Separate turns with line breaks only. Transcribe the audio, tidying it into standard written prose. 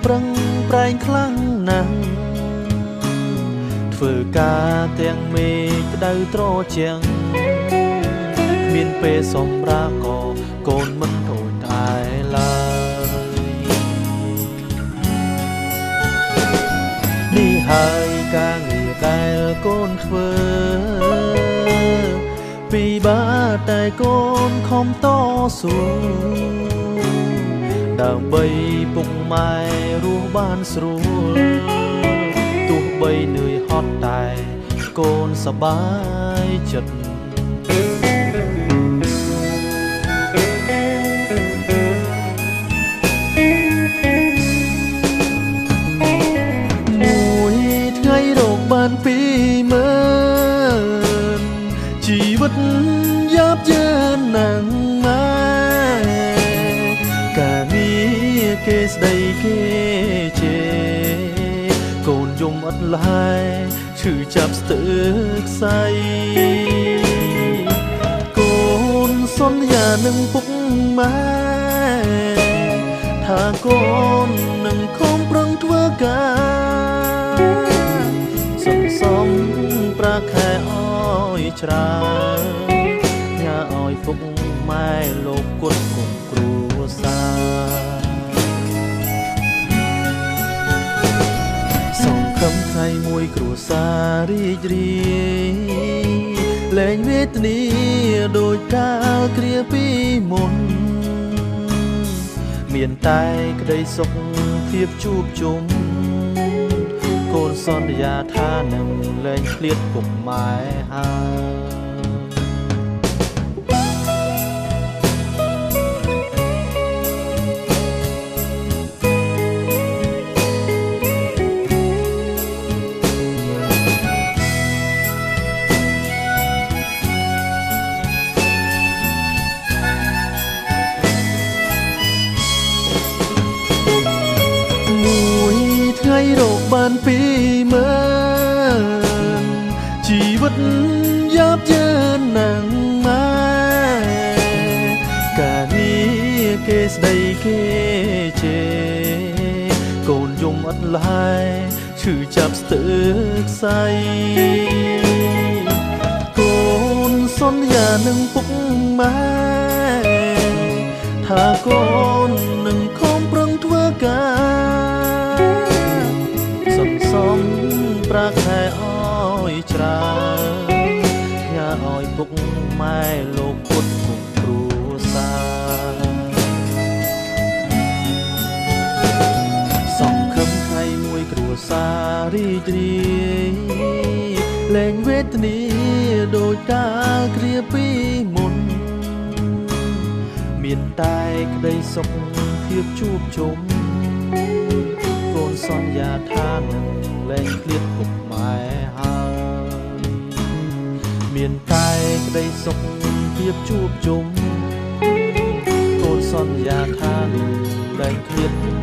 ប្រឹងប្រែងខ្លាំងណាស់ធ្វើការទាំងមេក្តៅត្រជាំងគ្មានពេលសម្រាប់ក៏កូនមិនរួចតែឡើយនេះហើយការងារដែលកូនធ្វើពីបាតែកូនខំតស៊ូដើម្បីពុកម៉ែរស់បានស្រួលទោះបីនឿយហត់តែកូនសប្បាយចិត្តមួយថ្ងៃរកបាន20,000ជីវិតយ៉ាប់យ៉ឺនណាស់ម៉ែការងារគេស្ដីគេជេរកូនយំអត់ឡើយឈឺចាប់ស្ទើរខ្សែកូនសន្យានឹងពុកម៉ែថាកូននឹងខំប្រឹងធ្វើការសន្សំប្រាក់ខែអោយច្រើនញ៉ាឲ្យពុកម៉ែលោកគុណគុំគ្រួសារសង្ឃឹមថ្ងៃមួយគ្រួសាររីករាយលែងវេទនាដោយកាលគ្រាពីមុនមានតែក្តីសុខភាពជួបជុំកូនសន្យាថានឹងលែងឃ្លាតពុកម៉ែហើយថ្ងៃរកបាន20,000ជីវិតយ៉ាប់យ៉ឺនណាស់ម៉ែការងារគេស្ដីគេជេរកូនយំអត់ឡើយឈឺចាប់ស្ទើរខ្សែកូនសន្យានឹងពុកម៉ែថាកូននឹងខំប្រឹងធ្វើការសន្សំប្រាក់ខែអោយច្រើនញ៉ាឲ្យពុកម៉ែលោកពុតគុំគ្រួសារសង្ឃឹមថ្ងៃមួយគ្រួសាររីករាយលែងវេទនាដោយកាលគ្រាពីមុនមានតែក្តីសុខភាពជួបជុំកូនសន្យាថានឹងលែងឃ្លាតពុកម៉ែហើយមានតែក្តីសុខភាពជួបជុំកូនសន្យាថានឹងលែងឃ្លាតពុក